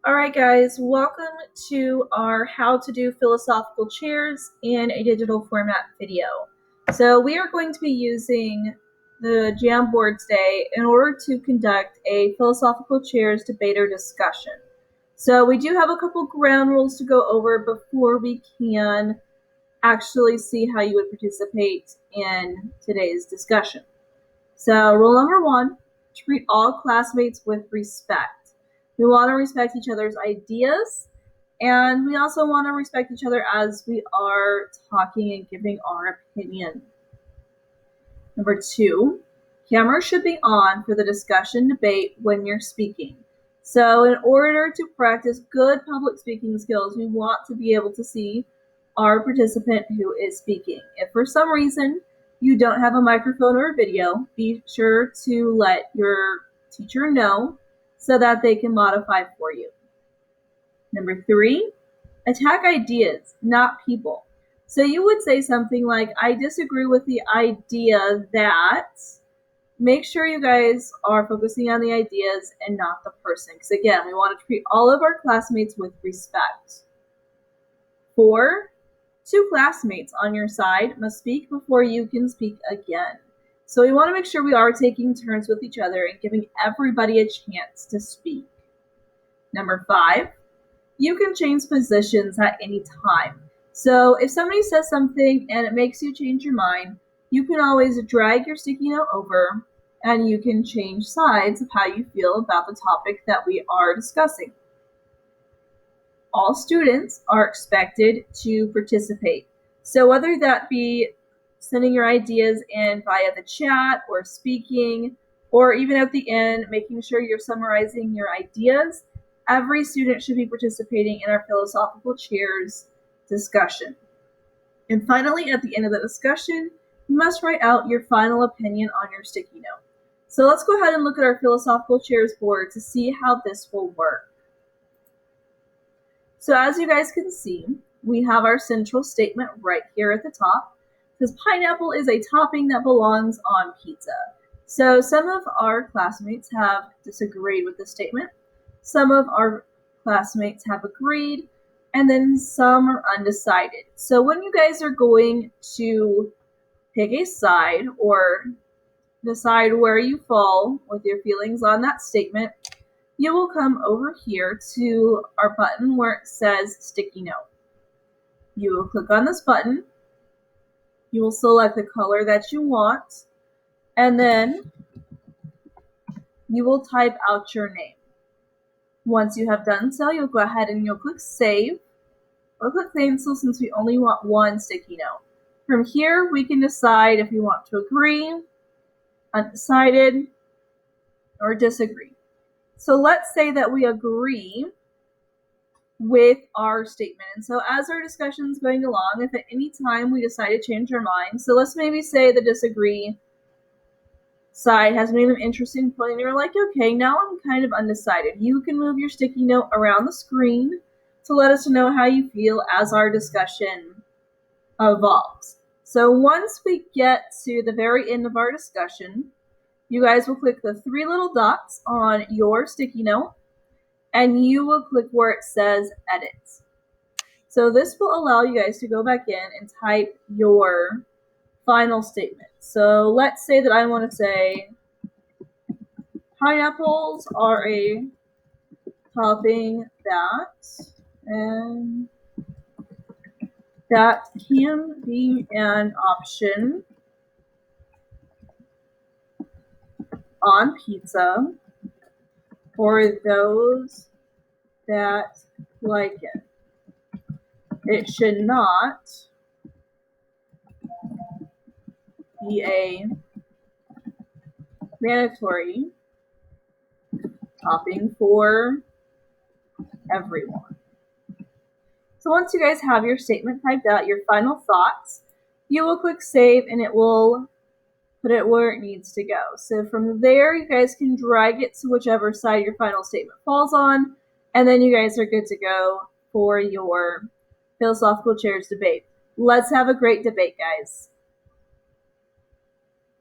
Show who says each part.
Speaker 1: All right, guys, welcome to our How to Do Philosophical Chairs in a Digital Format video. So we are going to be using the Jamboard today in order to conduct a philosophical chairs debate or discussion. So we do have a couple ground rules to go over before we can actually see how you would participate in today's discussion. So rule number 1, treat all classmates with respect. We want to respect each other's ideas, and we also want to respect each other as we are talking and giving our opinion. Number 2, cameras should be on for the discussion debate when you're speaking. So in order to practice good public speaking skills, we want to be able to see our participant who is speaking. If for some reason you don't have a microphone or a video, be sure to let your teacher know so that they can modify for you. Number 3, attack ideas, not people. So you would say something like, I disagree with the idea that. Make sure you guys are focusing on the ideas and not the person. Because again, we want to treat all of our classmates with respect. 4, 2 classmates on your side must speak before you can speak again. So we want to make sure we are taking turns with each other and giving everybody a chance to speak. Number 5, you can change positions at any time. So if somebody says something and it makes you change your mind, you can always drag your sticky note over and you can change sides of how you feel about the topic that we are discussing. All students are expected to participate. So whether that be sending your ideas in via the chat or speaking, or even at the end, making sure you're summarizing your ideas, every student should be participating in our philosophical chairs discussion. And finally, at the end of the discussion, you must write out your final opinion on your sticky note. So let's go ahead and look at our philosophical chairs board to see how this will work. So as you guys can see, we have our central statement right here at the top. It says pineapple is a topping that belongs on pizza. So some of our classmates have disagreed with this statement. Some of our classmates have agreed, and then some are undecided. So when you guys are going to pick a side or decide where you fall with your feelings on that statement, you will come over here to our button where it says sticky note. You will click on this button. You will select the color that you want, and then you will type out your name. Once you have done so, you'll go ahead and you'll click save or click cancel since we only want one sticky note. From here, we can decide if we want to agree, undecided, or disagree. So let's say that we agree with our statement. And so as our discussion is going along, if at any time we decide to change our mind, so let's maybe say the disagree side has made an interesting point and you're like, okay, now I'm kind of undecided. You can move your sticky note around the screen to let us know how you feel as our discussion evolves. So once we get to the very end of our discussion, you guys will click the 3 little dots on your sticky note and you will click where it says edit. So this will allow you guys to go back in and type your final statement. So let's say that I want to say pineapples are a topping that can be an option on pizza for those that like it. It should not be a mandatory topping for everyone. So once you guys have your statement typed out, your final thoughts, you will click save and it will put it where it needs to go. So from there, you guys can drag it to whichever side your final statement falls on, and then you guys are good to go for your philosophical chairs debate. Let's have a great debate, guys.